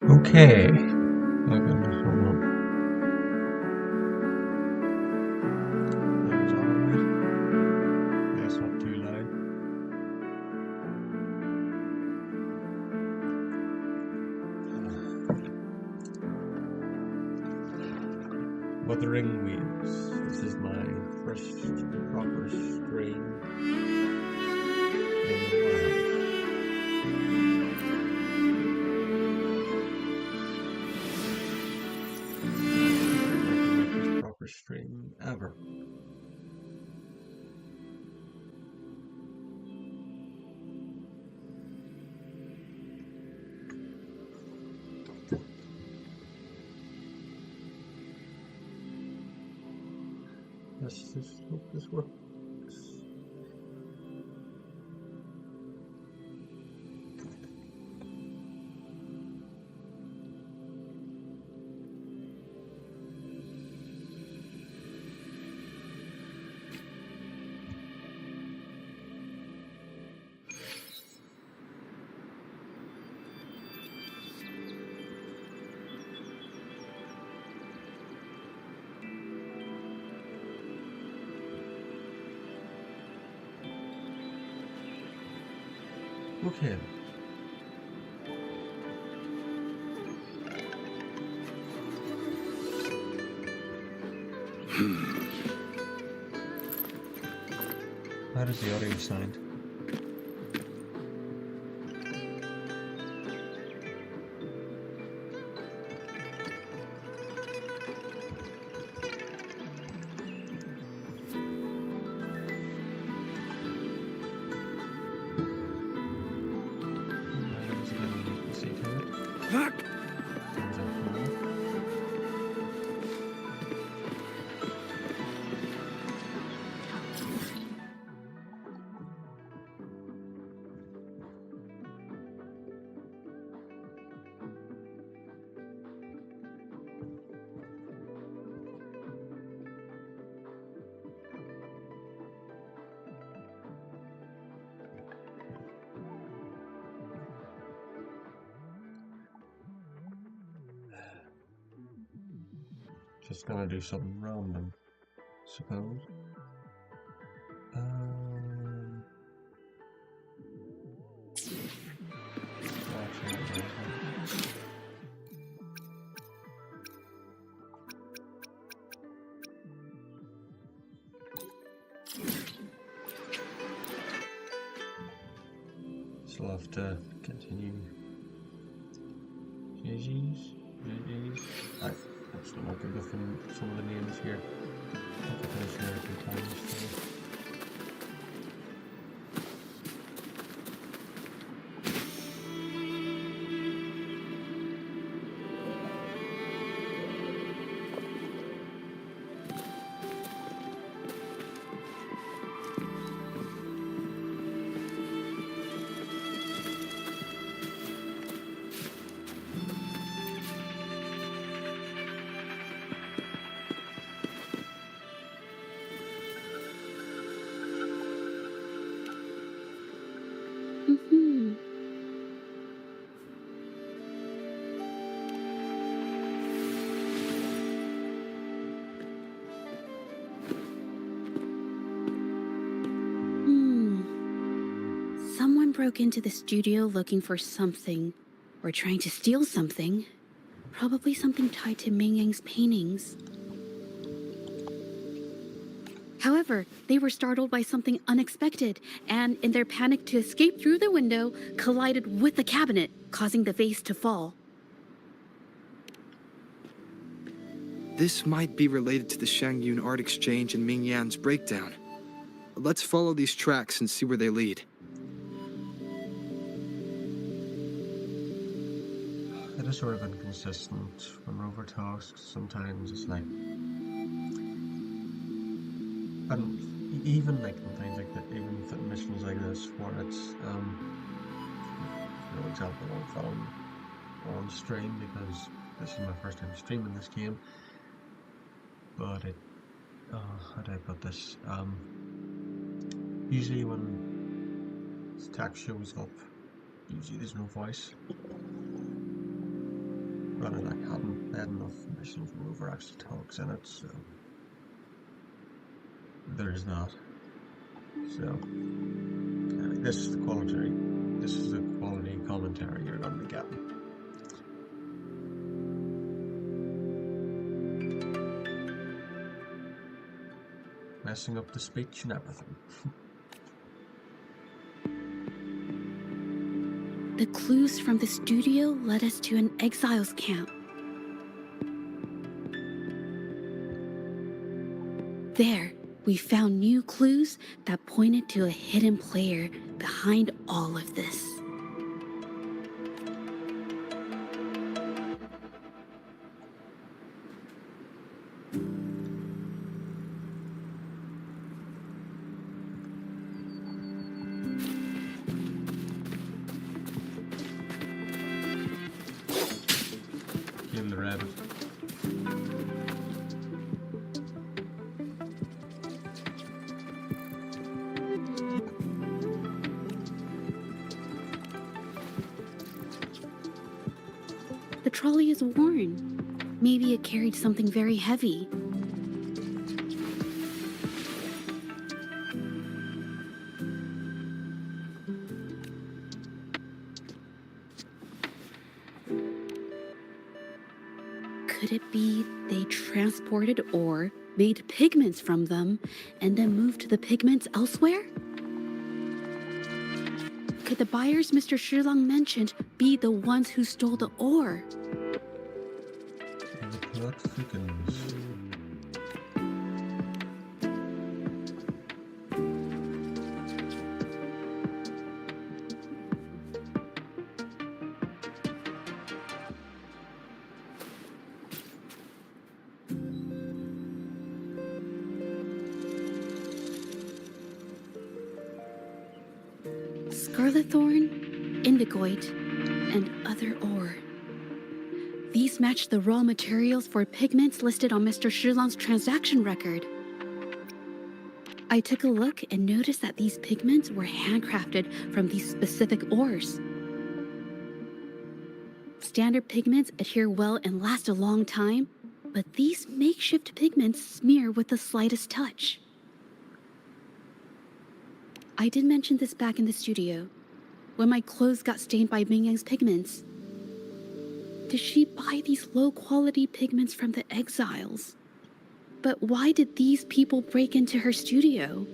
Okay. Oh goodness, hold on. That was alright. That's not too loud. Wuthering Waves. This is my first proper stream in a while. My first proper stream ever. Let's just hope this works. Okay. How does the audio sound? Just gonna do something random, suppose. So I'll have to continue. GG's. I'm still not good from some of the names here. I'll have to finish there a few times. Someone broke into the studio looking for something, or trying to steal something. Probably something tied to Ming Yang's paintings. However, they were startled by something unexpected, and in their panic to escape through the window, collided with the cabinet, causing the vase to fall. This might be related to the Shangyun art exchange and Ming Yan's breakdown. Let's follow these tracks and see where they lead. It is sort of inconsistent when Rover talks. Sometimes it's like, and even like in things like that, even for missions like this, where it's no example on film or on stream, because this is my first time streaming this game. But it, how do I put this? Usually when text shows up, usually there's no voice. But I hadn't had enough missions where Rover actually talks in it, so there's that. So this is the quality. This is the quality commentary you're going to be getting. Messing up the speech and everything. The clues from the studio led us to an exiles camp. There, we found new clues that pointed to a hidden player behind all of this. Kill the rabbit. The trolley is worn. Maybe it carried something very heavy. Could it be they transported ore, made pigments from them, and then moved the pigments elsewhere? Could the buyers Mr. Shilang mentioned be the ones who stole the ore? The plot thickens. Scarletthorn, indigoite, and other ore. These match the raw materials for pigments listed on Mr. Shilang's transaction record. I took a look and noticed that these pigments were handcrafted from these specific ores. Standard pigments adhere well and last a long time, but these makeshift pigments smear with the slightest touch. I did mention this back in the studio, when my clothes got stained by Mingyang's pigments. Did she buy these low-quality pigments from the exiles? But why did these people break into her studio?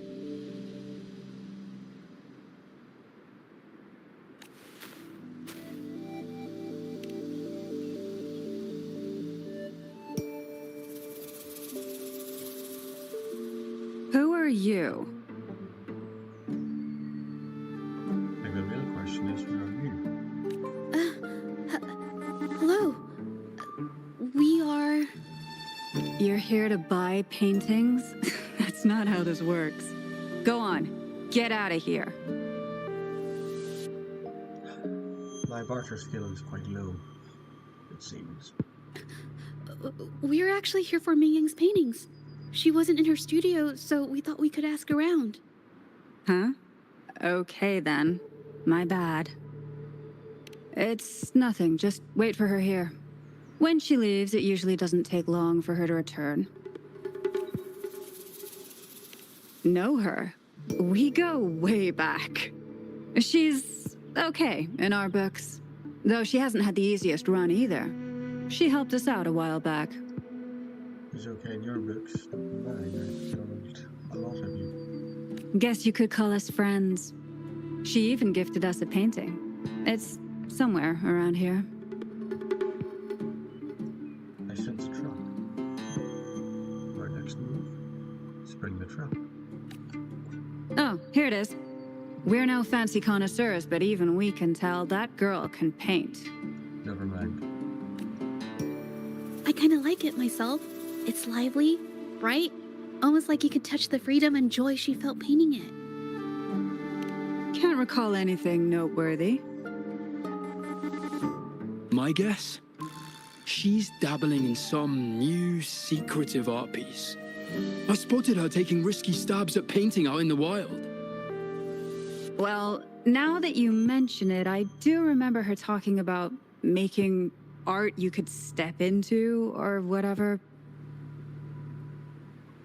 Who are you? The real question is, who are you? Hello. We are... You're here to buy paintings? That's not how this works. Go on, get out of here. My barter skill is quite low, it seems. We're actually here for Mingyang's paintings. She wasn't in her studio, so we thought we could ask around. Huh? Okay then. My bad. It's nothing, just wait for her here. When she leaves, it usually doesn't take long for her to return. Know her? We go way back. She's okay in our books, though she hasn't had the easiest run either. She helped us out a while back. It's okay in your books. Mine, I've killed a lot of you. Guess you could call us friends. She even gifted us a painting. It's somewhere around here. I sense a truck. My next move is bring the truck. Oh, here it is. We're no fancy connoisseurs, but even we can tell that girl can paint. Never mind. I kind of like it myself. It's lively, bright, almost like you could touch the freedom and joy she felt painting it. Can't recall anything noteworthy. My guess? She's dabbling in some new secretive art piece. I spotted her taking risky stabs at painting out in the wild. Well, now that you mention it, I do remember her talking about making art you could step into or whatever.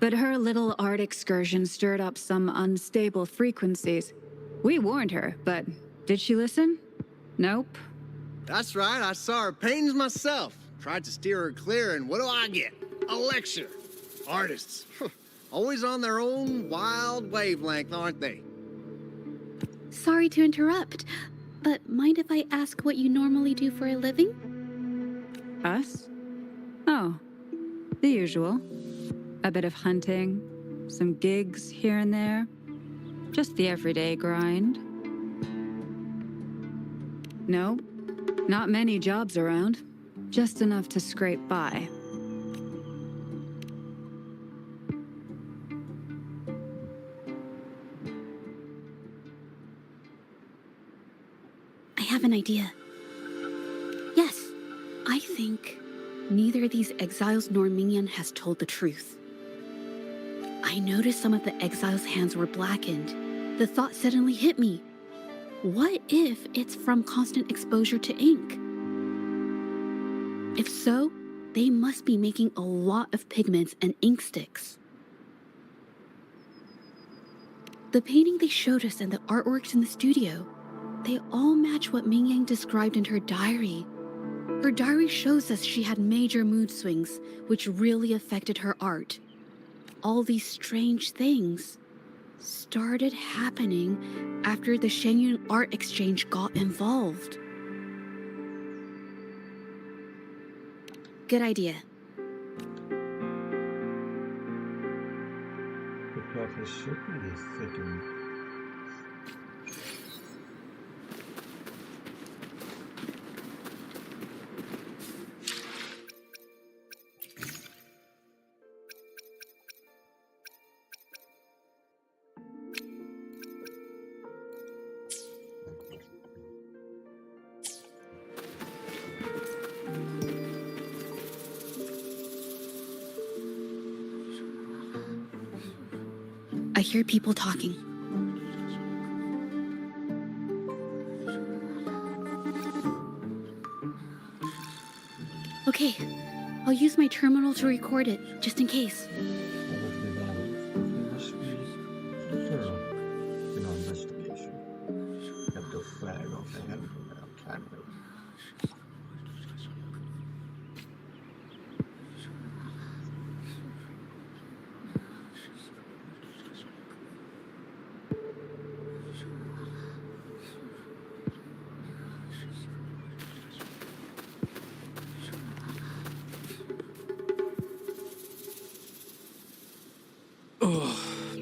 But her little art excursion stirred up some unstable frequencies. We warned her, but did she listen? Nope. That's right, I saw her paintings myself. Tried to steer her clear, and what do I get? A lecture. Artists. Always on their own wild wavelength, aren't they? Sorry to interrupt, but mind if I ask what you normally do for a living? Us? Oh, the usual. A bit of hunting, some gigs here and there. Just the everyday grind. No, not many jobs around. Just enough to scrape by. I have an idea. Yes, I think neither of these exiles nor Mingyan has told the truth. I noticed some of the exiles' hands were blackened. The thought suddenly hit me. What if it's from constant exposure to ink? If so, they must be making a lot of pigments and ink sticks. The painting they showed us and the artworks in the studio, they all match what Mingyang described in her diary. Her diary shows us she had major mood swings, which really affected her art. All these strange things started happening after the Shengyun Art Exchange got involved. Good idea. The plot has certainly thickened. I hear people talking. Okay, I'll use my terminal to record it, just in case. Hopefully we must be thorough in our investigation. Have to flag off the head without time.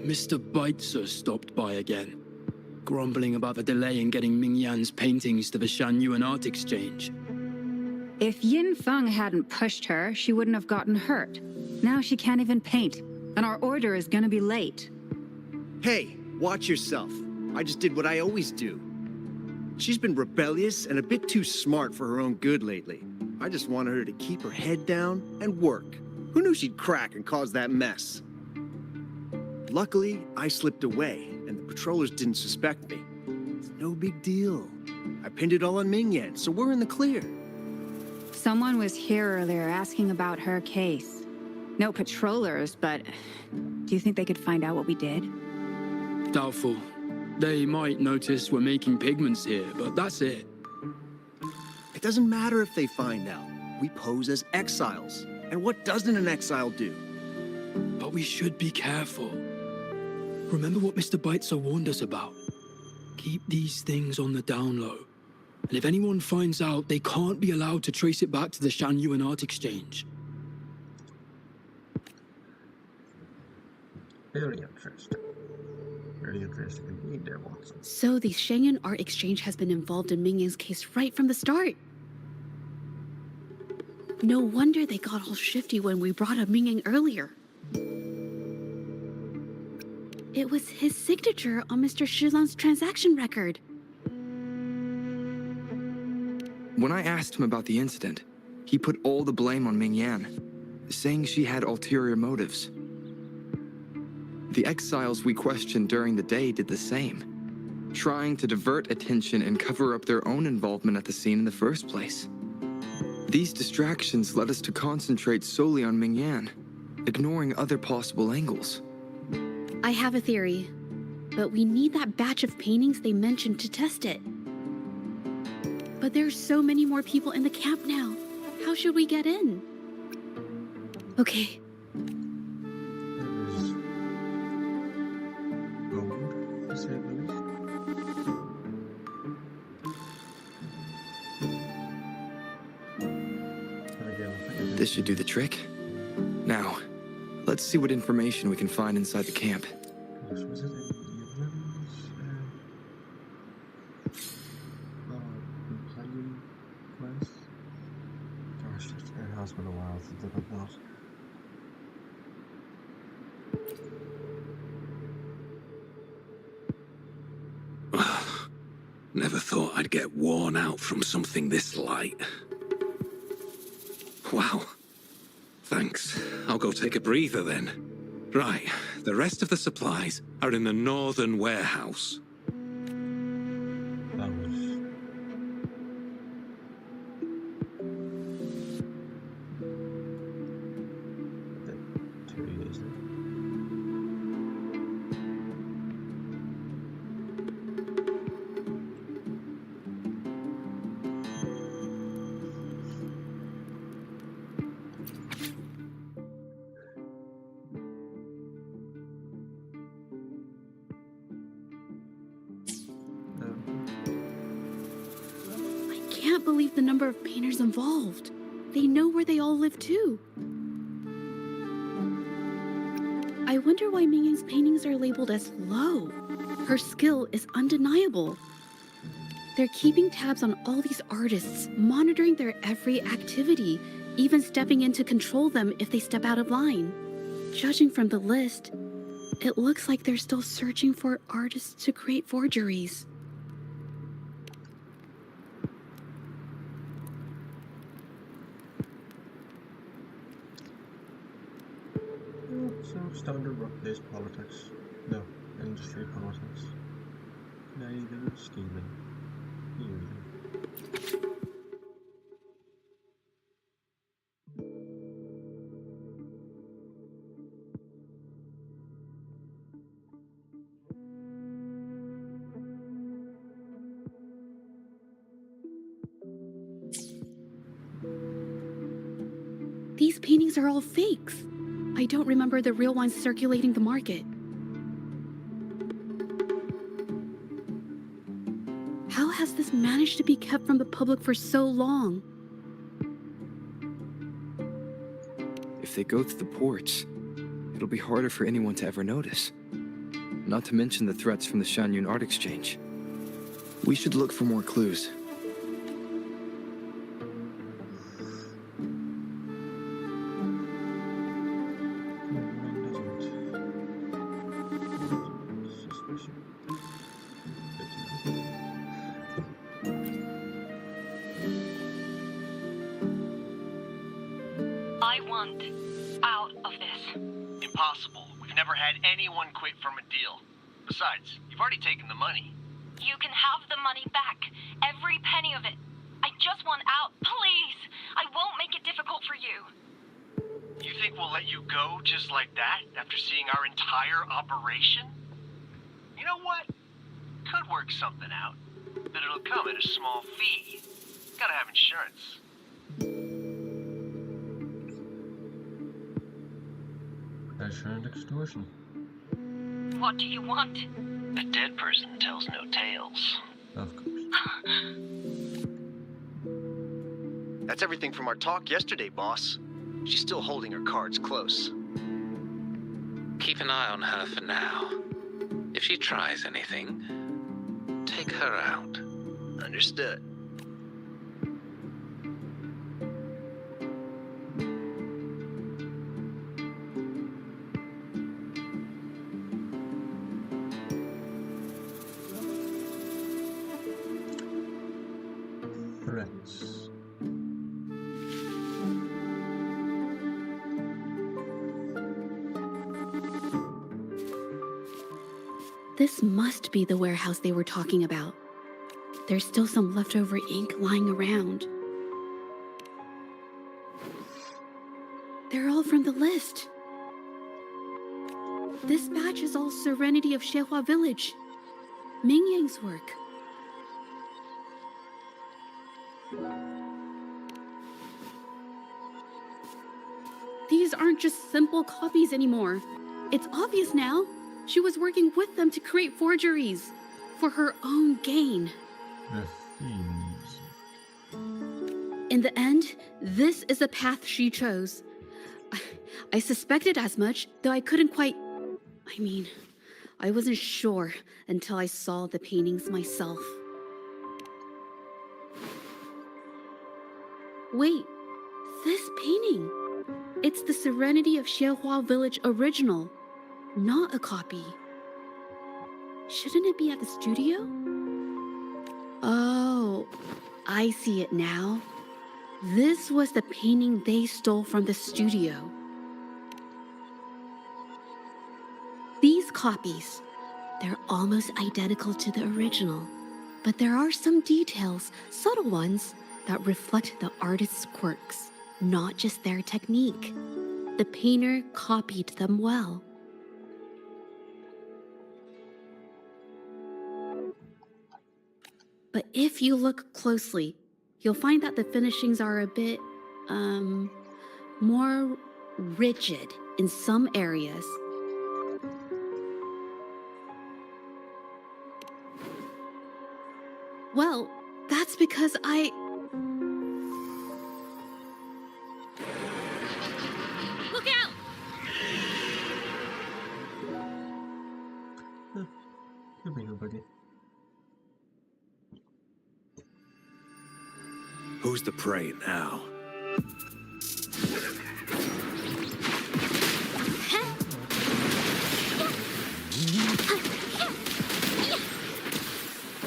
Mr. Beitzer stopped by again, grumbling about the delay in getting Mingyan's paintings to the Shanyuan Art Exchange. If Yin Feng hadn't pushed her, she wouldn't have gotten hurt. Now she can't even paint, and our order is gonna be late. Hey, watch yourself. I just did what I always do. She's been rebellious and a bit too smart for her own good lately. I just wanted her to keep her head down and work. Who knew she'd crack and cause that mess? Luckily, I slipped away, and the patrollers didn't suspect me. It's no big deal. I pinned it all on Mingyan, so we're in the clear. Someone was here earlier asking about her case. No patrollers, but do you think they could find out what we did? Doubtful. They might notice we're making pigments here, but that's it. It doesn't matter if they find out. We pose as exiles. And what doesn't an exile do? But we should be careful. Remember what Mr. Beitzer warned us about. Keep these things on the down low. And if anyone finds out, they can't be allowed to trace it back to the Shanyuan Art Exchange. Very interesting. Very interesting indeed there, Watson. So the Shengyun Art Exchange has been involved in Mingyang's case right from the start. No wonder they got all shifty when we brought up Mingyang earlier. It was his signature on Mr. Shizan's transaction record. When I asked him about the incident, he put all the blame on Mingyan, saying she had ulterior motives. The exiles we questioned during the day did the same, trying to divert attention and cover up their own involvement at the scene in the first place. These distractions led us to concentrate solely on Mingyan, ignoring other possible angles. I have a theory, but we need that batch of paintings they mentioned to test it. But there's so many more people in the camp now. How should we get in? Okay. It was gold, to say the least. And again, I think This should do the trick. Now, let's see what information we can find inside the camp. was it in the Netherlands? Companion quest? Gosh, it has been a while since I did that. Never thought I'd get worn out from something this light. Wow. Thanks. I'll go take a breather then. Right, the rest of the supplies are in the northern warehouse. That was... that 2 years now. I can't believe the number of painters involved. They know where they all live too. I wonder why Mingyang's paintings are labeled as low. Her skill is undeniable. They're keeping tabs on all these artists, monitoring their every activity, even stepping in to control them if they step out of line. Judging from the list, it looks like they're still searching for artists to create forgeries. So, standard workplace politics. No, industry politics. Conniving, scheming. Usually. These paintings are all fakes. I don't remember the real ones circulating the market. How has this managed to be kept from the public for so long? If they go through the ports, it'll be harder for anyone to ever notice. Not to mention the threats from the Shanyun Art Exchange. We should look for more clues. I want out of this. Impossible. We've never had anyone quit from a deal. Besides, you've already taken the money. You can have the money back. Every penny of it. I just want out. Please. I won't make it difficult for you. You think we'll let you go just like that after seeing our entire operation? You know what? Could work something out. But it'll come at a small fee. Gotta have insurance. Pressure and extortion. What do you want? A dead person tells no tales. Of course. That's everything from our talk yesterday, boss. She's still holding her cards close. Keep an eye on her for now. If she tries anything, take her out. Understood. Threats. This must be the warehouse they were talking about. There's still some leftover ink lying around. They're all from the list. This badge is all Serenity of Xehua Village. Ming Yang's work. These aren't just simple copies anymore. It's obvious now. She was working with them to create forgeries for her own gain. The thieves. In the end, this is the path she chose. I suspected as much, though I couldn't quite... I wasn't sure until I saw the paintings myself. Wait, this painting. It's the Serenity of Xehua Village original, not a copy. Shouldn't it be at the studio? Oh, I see it now. This was the painting they stole from the studio. These copies, they're almost identical to the original, but there are some details, subtle ones, that reflect the artist's quirks, not just their technique. The painter copied them well. But if you look closely, you'll find that the finishings are a bit, more rigid in some areas. Well, that's because Look out! Could be nobody. Who's the prey now?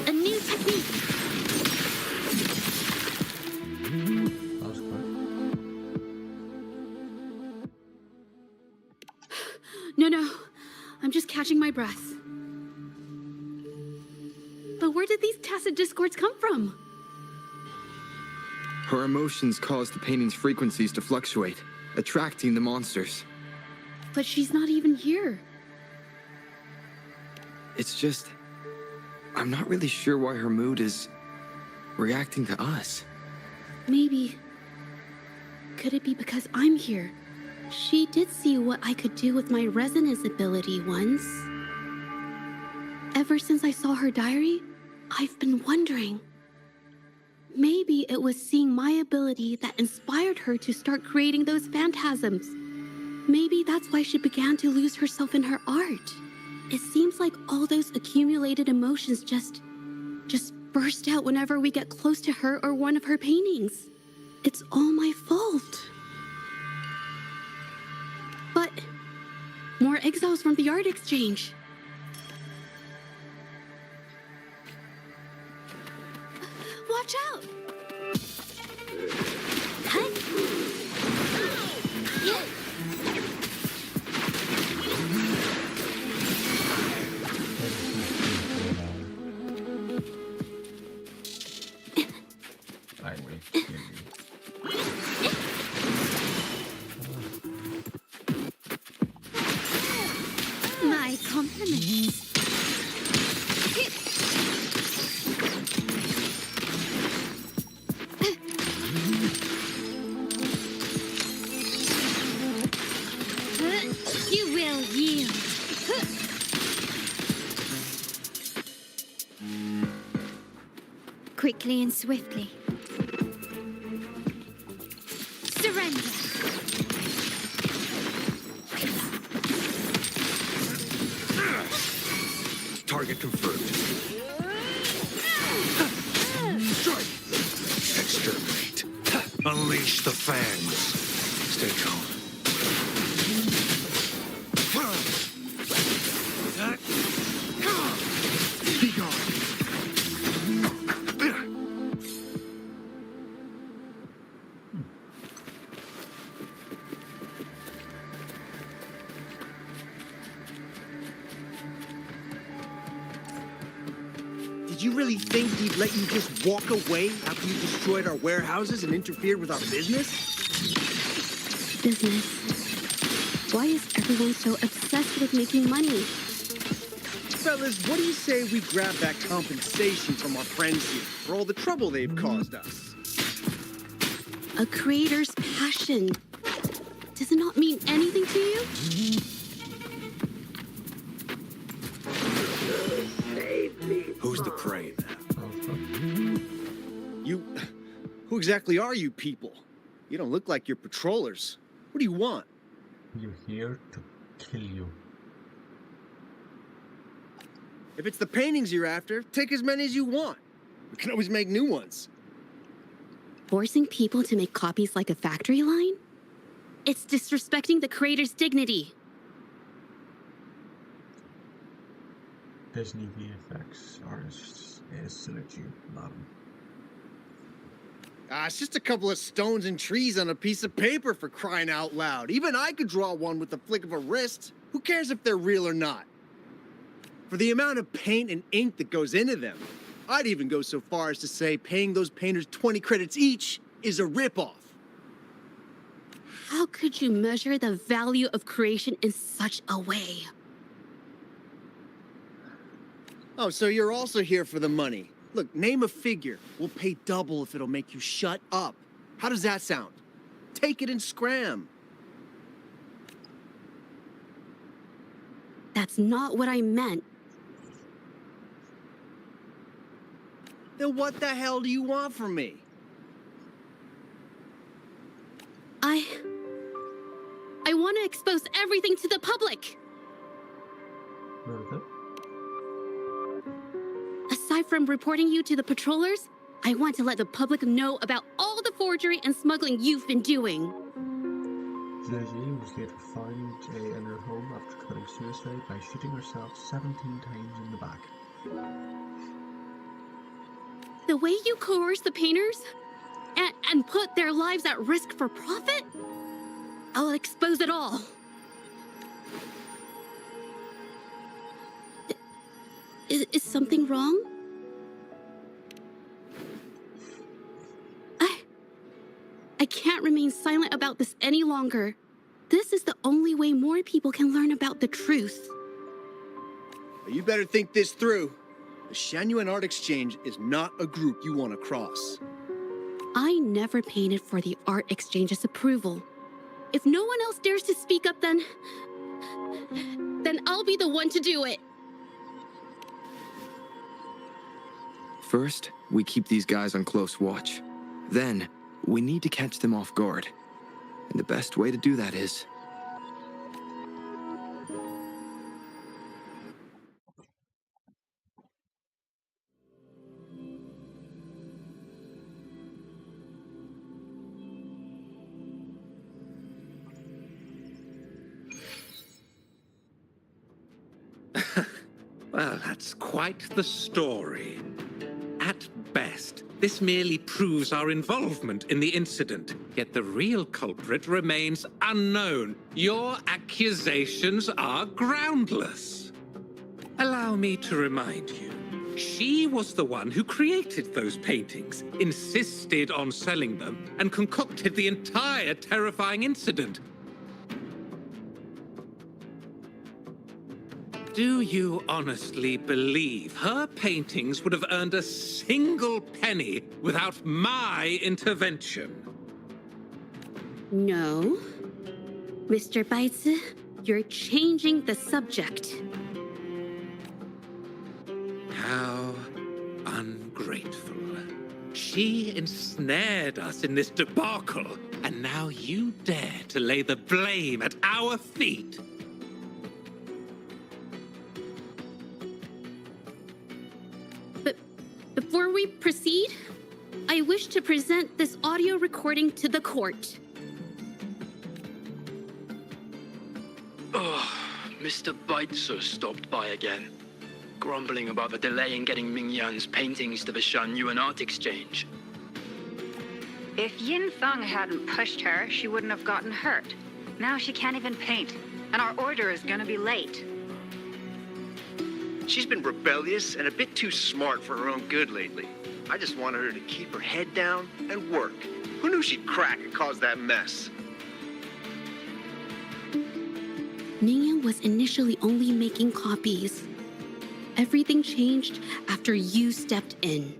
A new technique. That was quick. No. I'm just catching my breath. But where did these tacit discords come from? Her emotions cause the painting's frequencies to fluctuate, attracting the monsters. But she's not even here. It's just... I'm not really sure why her mood is reacting to us. Maybe. Could it be because I'm here? She did see what I could do with my resonance ability once. Ever since I saw her diary, I've been wondering. Maybe it was seeing my ability that inspired her to start creating those phantasms. Maybe that's why she began to lose herself in her art. It seems like all those accumulated emotions just burst out whenever we get close to her or one of her paintings. It's all my fault. But more exiles from the art exchange. Watch out! My compliments. You will yield. Quickly and swiftly. Surrender. Target confirmed. Strike! Exterminate. Unleash the fangs. Stay calm. Be gone. Did you really think he'd let you just walk away after you destroyed our warehouses and interfered with our business? business. Why is everyone so obsessed with making money? Fellas, what do you say we grab that compensation from our friends here for all the trouble they've caused us? A creator's passion. Does it not mean anything to you? Who's the prey now? Who exactly are you people? You don't look like you're patrollers. What do you want? You're here to kill you. If it's the paintings you're after, take as many as you want. We can always make new ones. Forcing people to make copies like a factory line? It's disrespecting the creator's dignity. Disney VFX artists salute you, madam. It's just a couple of stones and trees on a piece of paper, for crying out loud. Even I could draw one with the flick of a wrist. Who cares if they're real or not? For the amount of paint and ink that goes into them, I'd even go so far as to say paying those painters 20 credits each is a ripoff. How could you measure the value of creation in such a way? Oh, so you're also here for the money. Look, name a figure. We'll pay double if it'll make you shut up. How does that sound? Take it and scram. That's not what I meant. Then what the hell do you want from me? I want to expose everything to the public. Aside from reporting you to the patrollers, I want to let the public know about all the forgery and smuggling you've been doing. Gigi was later found in her home after committing suicide by shooting herself 17 times in the back. The way you coerce the painters and put their lives at risk for profit? I'll expose it all. Is something wrong? I can't remain silent about this any longer. This is the only way more people can learn about the truth. You better think this through. The Shangyuan Art Exchange is not a group you want to cross. I never painted for the Art Exchange's approval. If no one else dares to speak up, then I'll be the one to do it. First, we keep these guys on close watch. Then, we need to catch them off guard. And the best way to do that is... Well, that's quite the story. At best, this merely proves our involvement in the incident, yet the real culprit remains unknown. Your accusations are groundless. Allow me to remind you, she was the one who created those paintings, insisted on selling them, and concocted the entire terrifying incident. Do you honestly believe her paintings would have earned a single penny without my intervention? No. Mr. Baitz, you're changing the subject. How ungrateful. She ensnared us in this debacle, and now you dare to lay the blame at our feet. Before we proceed, I wish to present this audio recording to the court. Oh, Mr. Baitzer stopped by again, grumbling about the delay in getting Ming Yan's paintings to the Shangyuan Art Exchange. If Yin Feng hadn't pushed her, she wouldn't have gotten hurt. Now she can't even paint, and our order is gonna be late. She's been rebellious and a bit too smart for her own good lately. I just wanted her to keep her head down and work. Who knew she'd crack and cause that mess? Mingyan was initially only making copies. Everything changed after you stepped in.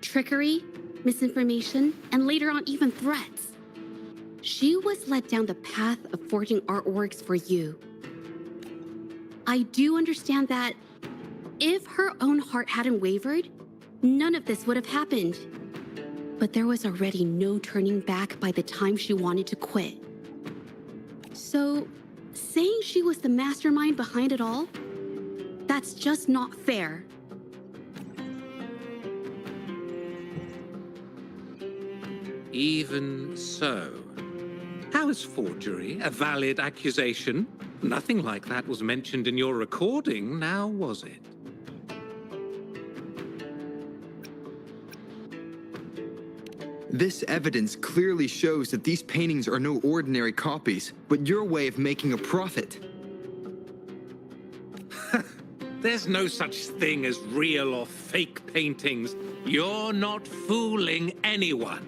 Trickery, misinformation, and later on even threats. She was led down the path of forging artworks for you. I do understand that if her own heart hadn't wavered, none of this would have happened. But there was already no turning back by the time she wanted to quit. So, saying she was the mastermind behind it all, that's just not fair. Even so, how is forgery a valid accusation? Nothing like that was mentioned in your recording, now was it? This evidence clearly shows that these paintings are no ordinary copies, but your way of making a profit. There's no such thing as real or fake paintings. You're not fooling anyone.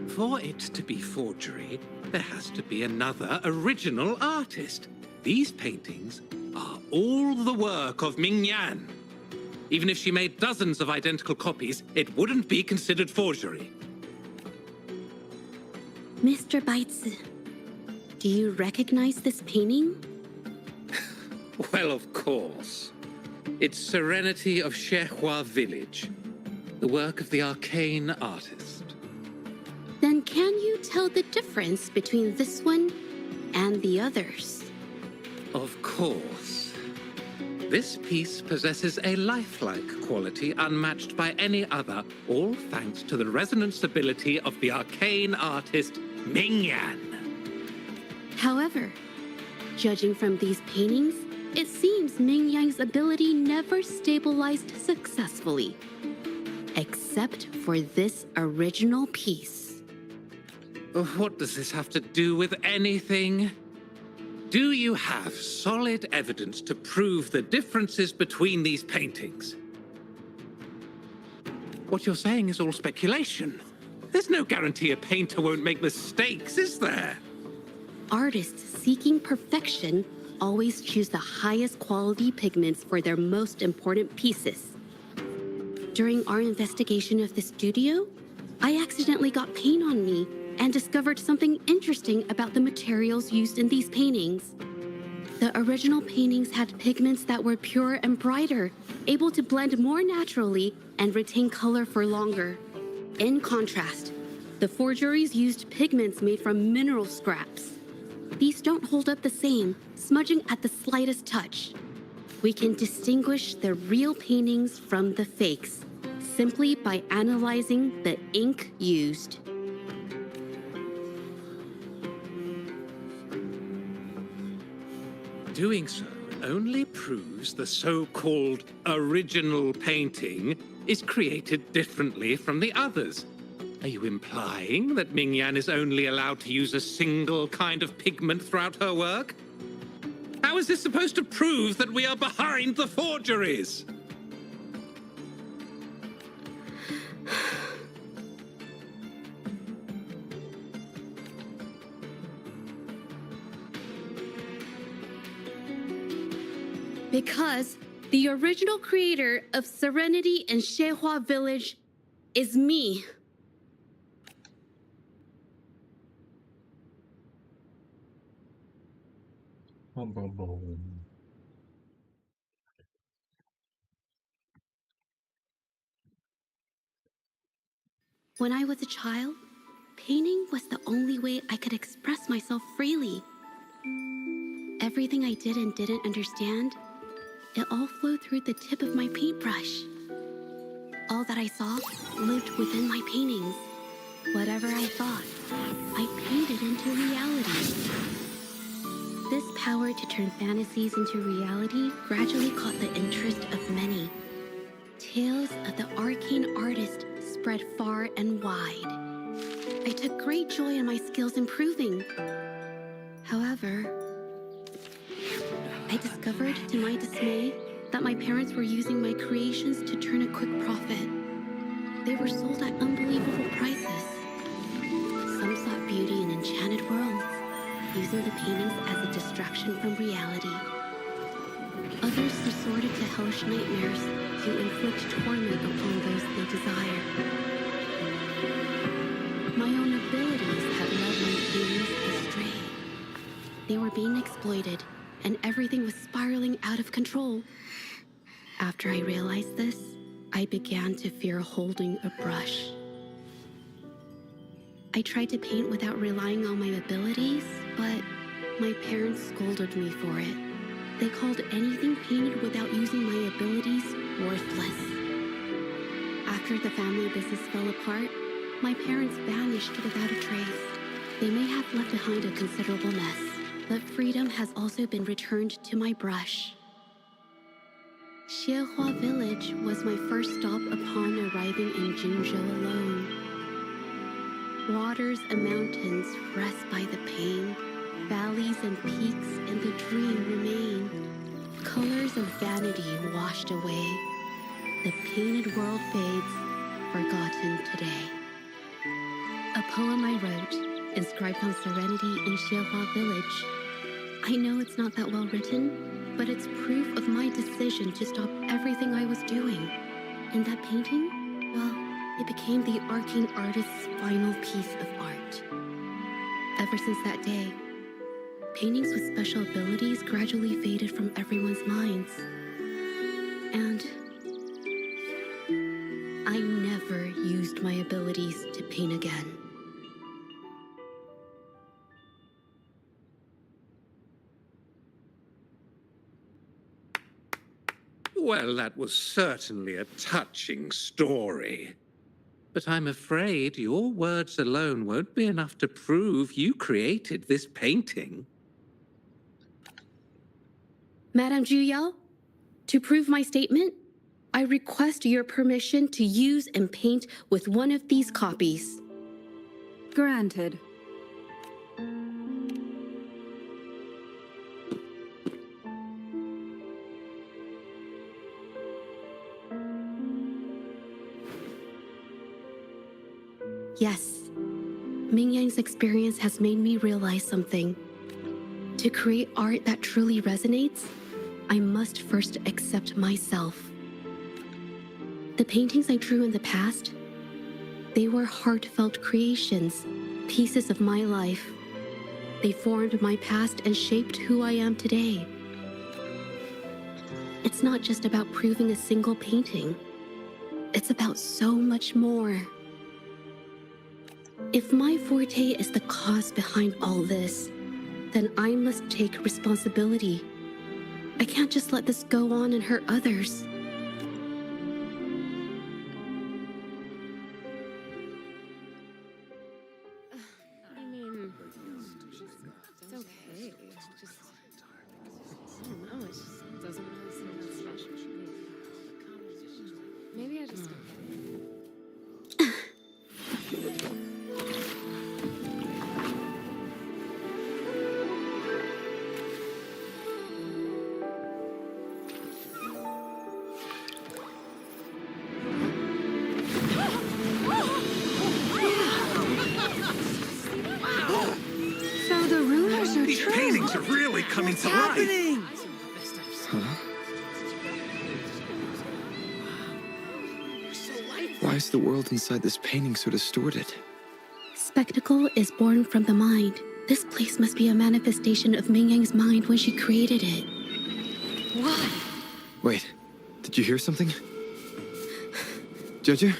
For it to be forgery, there has to be another original artist. These paintings are all the work of Mingyan. Even if she made dozens of identical copies, it wouldn't be considered forgery. Mr. Baitz, do you recognize this painting? Well, of course. It's Serenity of Shehua Village, the work of the arcane artist. Then can you tell the difference between this one and the others? Of course. This piece possesses a lifelike quality unmatched by any other, all thanks to the resonance ability of the arcane artist Mingyan. However, judging from these paintings, it seems Mingyan's ability never stabilized successfully, except for this original piece. What does this have to do with anything? Do you have solid evidence to prove the differences between these paintings? What you're saying is all speculation. There's no guarantee a painter won't make mistakes, is there? Artists seeking perfection always choose the highest quality pigments for their most important pieces. During our investigation of the studio, I accidentally got paint on me and discovered something interesting about the materials used in these paintings. The original paintings had pigments that were pure and brighter, able to blend more naturally and retain color for longer. In contrast, the forgeries used pigments made from mineral scraps. These don't hold up the same, smudging at the slightest touch. We can distinguish the real paintings from the fakes simply by analyzing the ink used. Doing so only proves the so-called original painting is created differently from the others. Are you implying that Mingyan is only allowed to use a single kind of pigment throughout her work? How is this supposed to prove that we are behind the forgeries? Because the original creator of Serenity and Shehua Village is me. Boom, boom, boom. When I was a child, painting was the only way I could express myself freely. Everything I did and didn't understand, it all flowed through the tip of my paintbrush. All that I saw lived within my paintings. Whatever I thought, I painted into reality. This power to turn fantasies into reality gradually caught the interest of many. Tales of the arcane artist spread far and wide. I took great joy in my skills improving. However, I discovered, to my dismay, that my parents were using my creations to turn a quick profit. They were sold at unbelievable prices. Some sought beauty in enchanted worlds, using the paintings as a distraction from reality. Others resorted to hellish nightmares to inflict torment upon those they desire. My own abilities had led my paintings astray. They were being exploited, and everything was spiraling out of control. After I realized this, I began to fear holding a brush. I tried to paint without relying on my abilities, but my parents scolded me for it. They called anything painted without using my abilities worthless. After the family business fell apart, my parents vanished without a trace. They may have left behind a considerable mess, but freedom has also been returned to my brush. Xiehua Village was my first stop upon arriving in Jinzhou alone. Waters and mountains rest by the pain. Valleys and peaks in the dream remain. Colors of vanity washed away. The painted world fades, forgotten today. A poem I wrote, inscribed on serenity in Xiehua Village. I know it's not that well written, but it's proof of my decision to stop everything I was doing. And that painting, well, it became the arcane artist's final piece of art. Ever since that day, paintings with special abilities gradually faded from everyone's minds. And I never used my abilities to paint again. Well, that was certainly a touching story. But I'm afraid your words alone won't be enough to prove you created this painting. Madame Juyao, to prove my statement, I request your permission to use and paint with one of these copies. Granted. Yes, Ming Yang's experience has made me realize something. To create art that truly resonates, I must first accept myself. The paintings I drew in the past, they were heartfelt creations, pieces of my life. They formed my past and shaped who I am today. It's not just about proving a single painting. It's about so much more. If my forte is the cause behind all this, then I must take responsibility. I can't just let this go on and hurt others. I mean, it's okay. It's just, I don't know, it just doesn't really seem that special to me. Maybe I just don't get it. So the rumors are These true. paintings are really coming to life. Happening! Why is the world inside this painting so distorted? Spectacle is born from the mind. This place must be a manifestation of Ming Yang's mind when she created it. What? Wait, did you hear something? Jojo?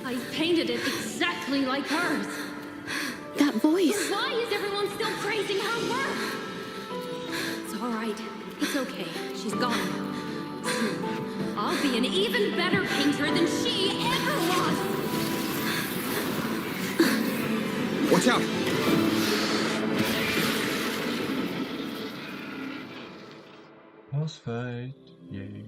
I painted it exactly like hers. That voice. Why is everyone still praising her work? It's all right. It's okay. She's gone. Soon, I'll be an even better painter than she ever was. Watch out! Boss fight. Yay.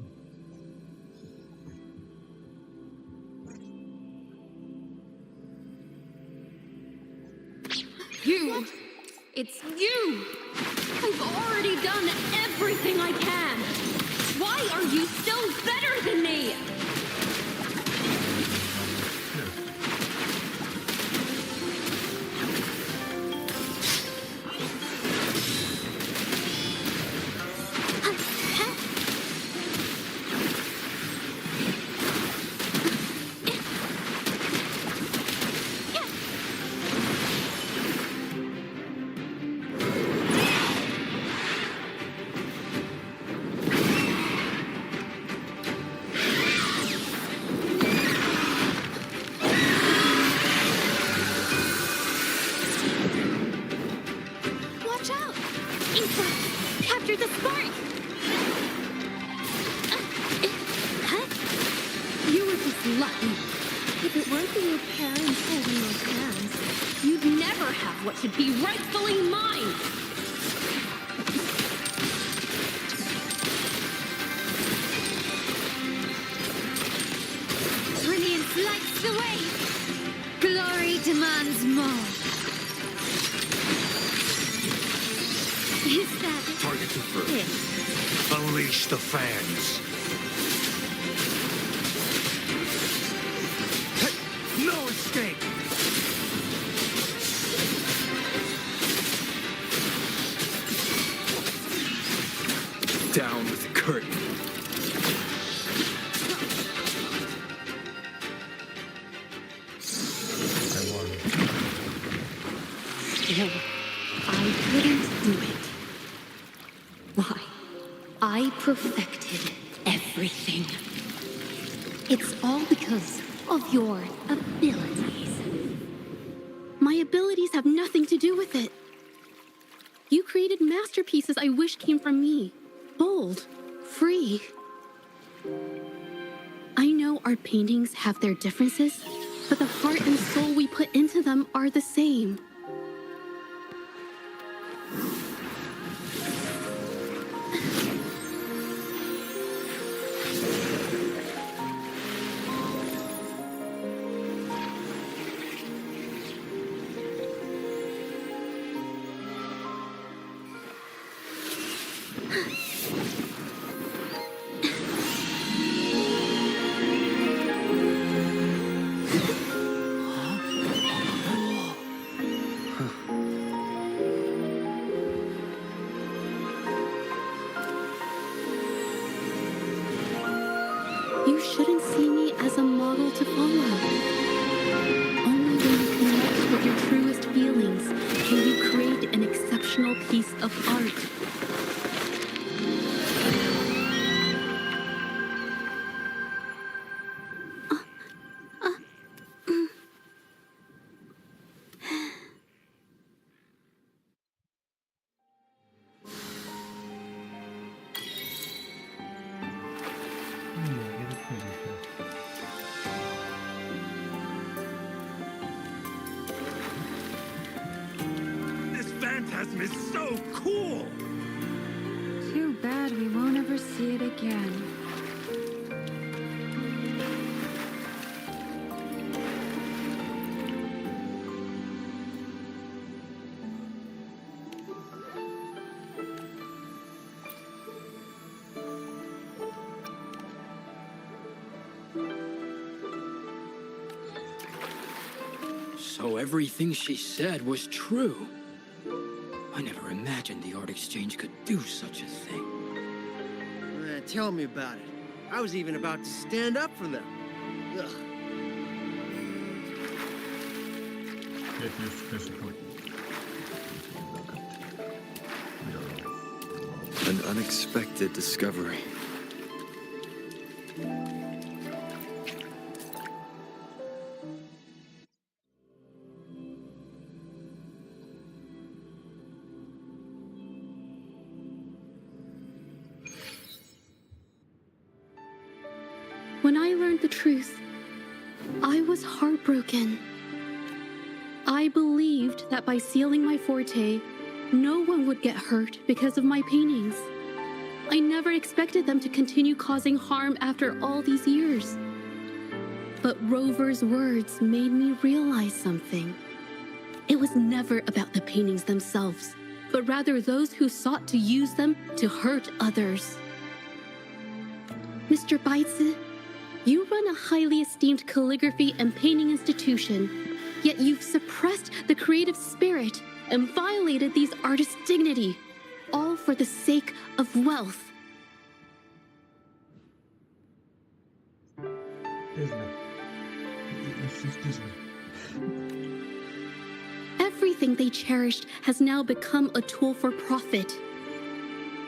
You! It's you! I've already done everything I can! Why are you still better than me? If it weren't for your parents holding your hands, you'd never have what should be rightfully mine! Brilliance lights the way! Glory demands more! Is that Target confirmed. it? Unleash the fans. No escape! Down with the curtain. No, I couldn't do it. Why? I perfected everything. It's all because of your abilities. My abilities have nothing to do with it. You created masterpieces I wish came from me. Bold, free. I know our paintings have their differences, but the heart and soul we put into them are the same. You shouldn't see me as a model to follow. Only when you connect with your truest feelings can you create an exceptional piece of art. This phantasm is so cool! Too bad we won't ever see it again. So everything she said was true. I never imagined the art exchange could do such a thing. Tell me about it. I was even about to stand up for them. Ugh. An unexpected discovery. When I learned the truth, I was heartbroken. I believed that by sealing my forte, no one would get hurt because of my paintings. I never expected them to continue causing harm after all these years. But Rover's words made me realize something. It was never about the paintings themselves, but rather those who sought to use them to hurt others. Mr. Beitze, you run a highly esteemed calligraphy and painting institution, yet you've suppressed the creative spirit and violated these artists' dignity, all for the sake of wealth. Everything they cherished has now become a tool for profit.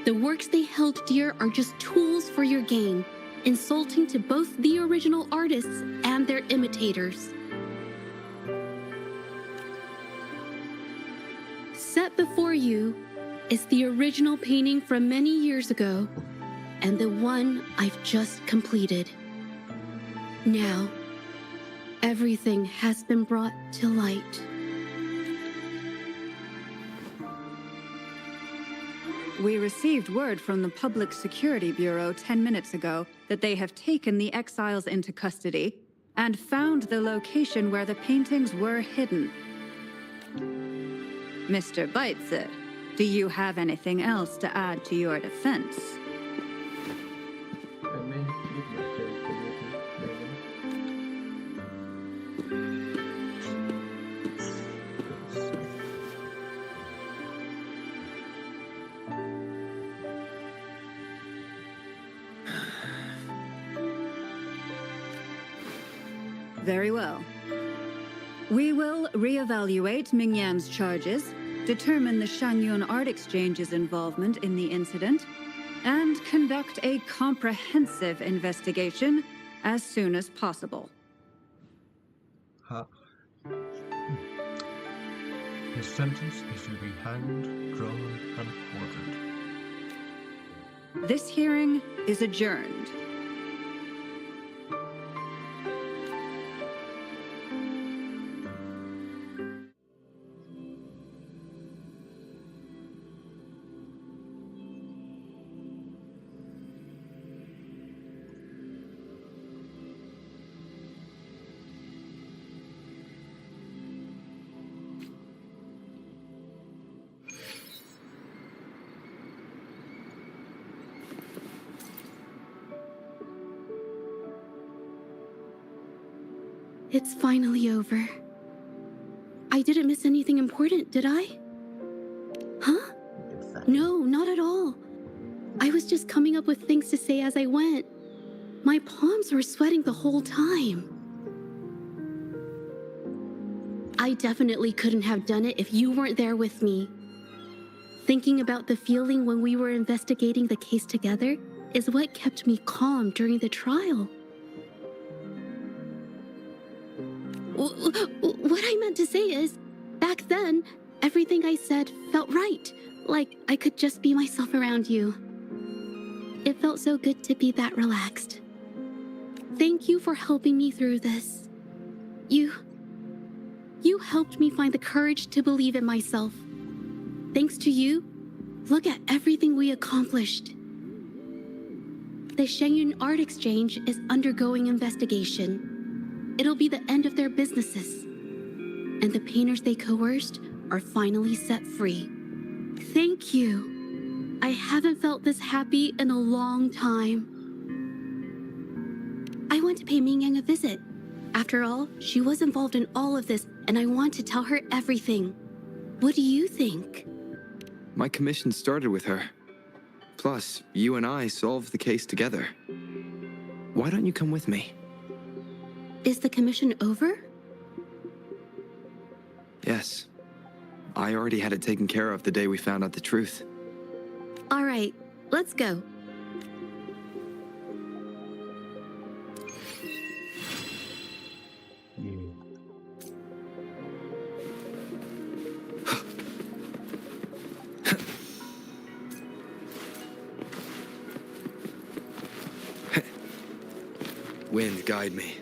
The works they held dear are just tools for your gain, insulting to both the original artists and their imitators. Set before you is the original painting from many years ago, and the one I've just completed. Now, Everything has been brought to light. We received word from the Public Security Bureau 10 minutes ago that they have taken the exiles into custody and found the location where the paintings were hidden. Mr. Beitzer, do you have anything else to add to your defense? Very well. We will reevaluate Mingyan's charges, determine the Shanyun Art Exchange's involvement in the incident, and conduct a comprehensive investigation as soon as possible. His sentence is to be hanged, drawn, and quartered. This hearing is adjourned. It's finally over. I didn't miss anything important, did I? Huh? No, not at all. I was just coming up with things to say as I went. My palms were sweating the whole time. I definitely couldn't have done it if you weren't there with me. Thinking about the feeling when we were investigating the case together is what kept me calm during the trial. What I meant to say is, back then, everything I said felt right. Like I could just be myself around you. It felt so good to be that relaxed. Thank you for helping me through this. You helped me find the courage to believe in myself. Thanks to you, look at everything we accomplished. The Shenyun Art Exchange is undergoing investigation. It'll be the end of their businesses. And the painters they coerced are finally set free. Thank you. I haven't felt this happy in a long time. I want to pay Mingyang a visit. After all, she was involved in all of this, and I want to tell her everything. What do you think? My commission started with her. Plus, you and I solved the case together. Why don't you come with me? Is the commission over? Yes. I already had it taken care of the day we found out the truth. All right, let's go. Wind, guide me.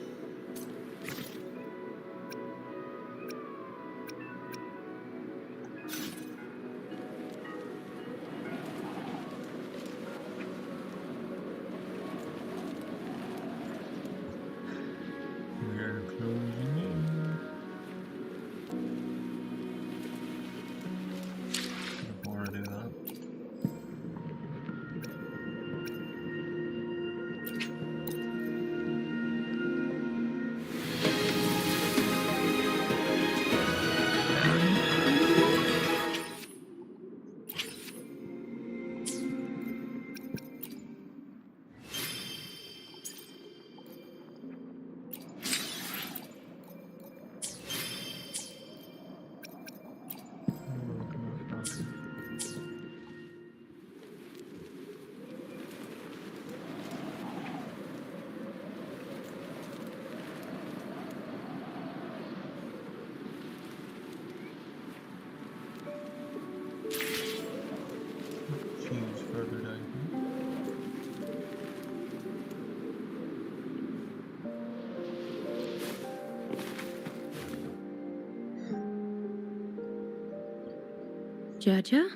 Judja?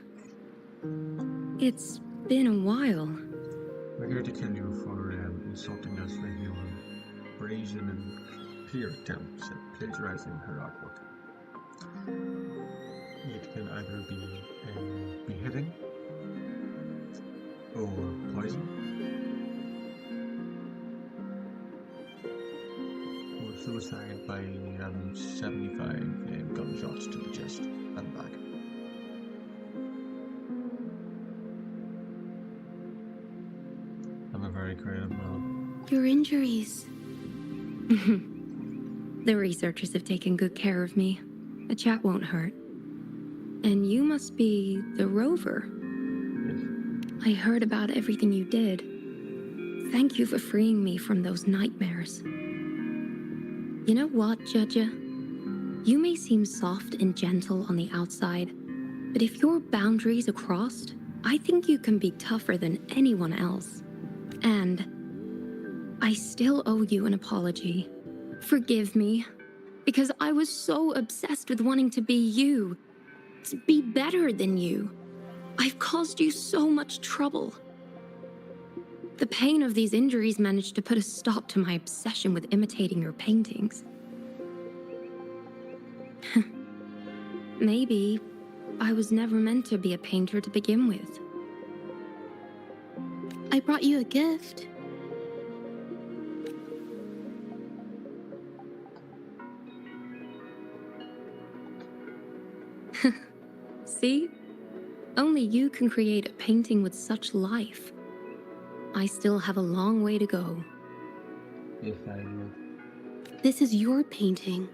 It's been a while. We're here to kill you for insulting us with your brazen and clear attempts at plagiarizing her artwork. It can either be beheading or poison or suicide by 75 gunshots to the chest and back. I'm a very creative man. Your injuries. The researchers have taken good care of me. A chat won't hurt. And you must be the rover. I heard about everything you did. Thank you for freeing me from those nightmares. You know what, Judja? You may seem soft and gentle on the outside, but if your boundaries are crossed, I think you can be tougher than anyone else. And I still owe you an apology. Forgive me, because I was so obsessed with wanting to be you, to be better than you. I've caused you so much trouble. The pain of these injuries managed to put a stop to my obsession with imitating your paintings. Maybe I was never meant to be a painter to begin with. I brought you a gift. See? Only you can create a painting with such life. I still have a long way to go. If I live. This is your painting.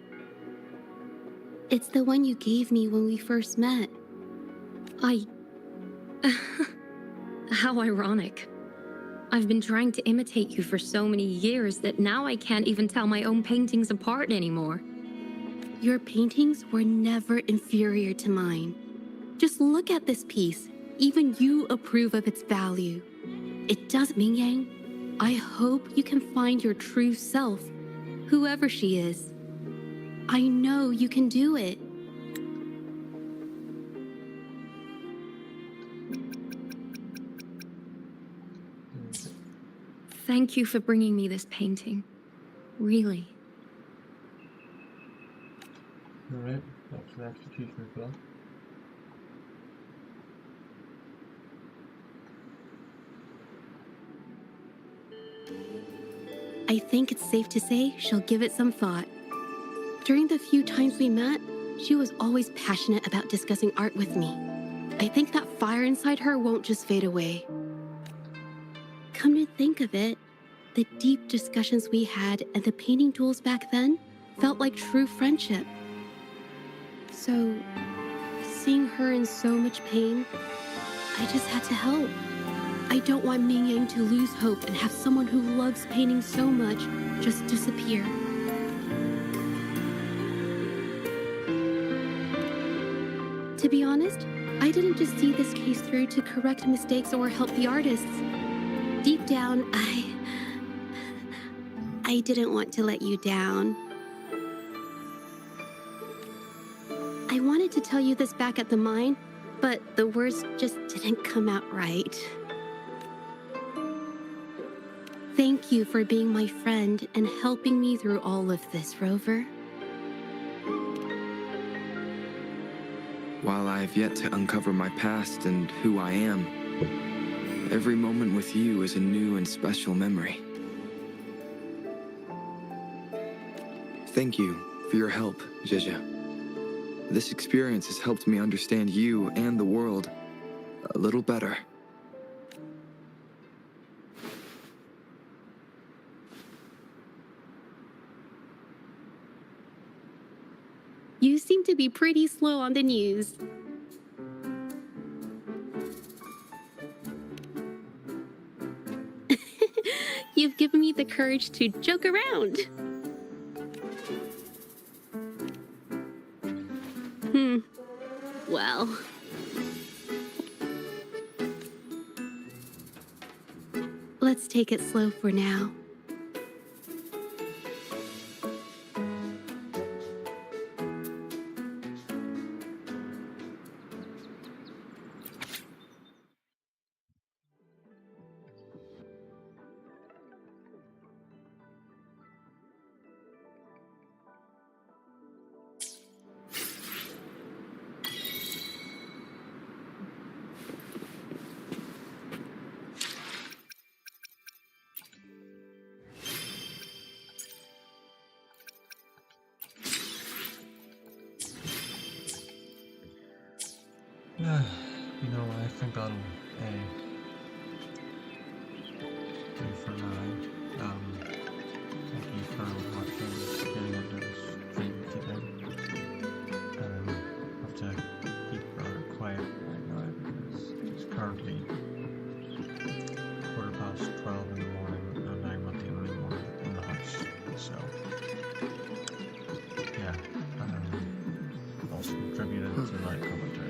It's the one you gave me when we first met. How ironic. I've been trying to imitate you for so many years that now I can't even tell my own paintings apart anymore. Your paintings were never inferior to mine. Just look at this piece. Even you approve of its value. It does, Mingyang. I hope you can find your true self, whoever she is. I know you can do it. Thank you for bringing me this painting. Really. Alright, that's an executioner as well. I think it's safe to say she'll give it some thought. During the few times we met, she was always passionate about discussing art with me. I think that fire inside her won't just fade away. Come to think of it, the deep discussions we had and the painting duels back then felt like true friendship. So, seeing her in so much pain, I just had to help. I don't want Mingyang to lose hope and have someone who loves painting so much just disappear. To be honest, I didn't just see this case through to correct mistakes or help the artists. Deep down, I didn't want to let you down. I wanted to tell you this back at the mine, but the words just didn't come out right. Thank you for being my friend and helping me through all of this, Rover. While I have yet to uncover my past and who I am, every moment with you is a new and special memory. Thank you for your help, Judja. This experience has helped me understand you and the world a little better. You seem to be pretty slow on the news. You've given me the courage to joke around. Well. Let's take it slow for now. You know, I think that'll do for now. Thank you for watching, getting into this stream today. Have to keep rather quiet right now because it's currently 12:15 in the morning and I'm not the only one in the house. So, yeah, also contributed to live commentary.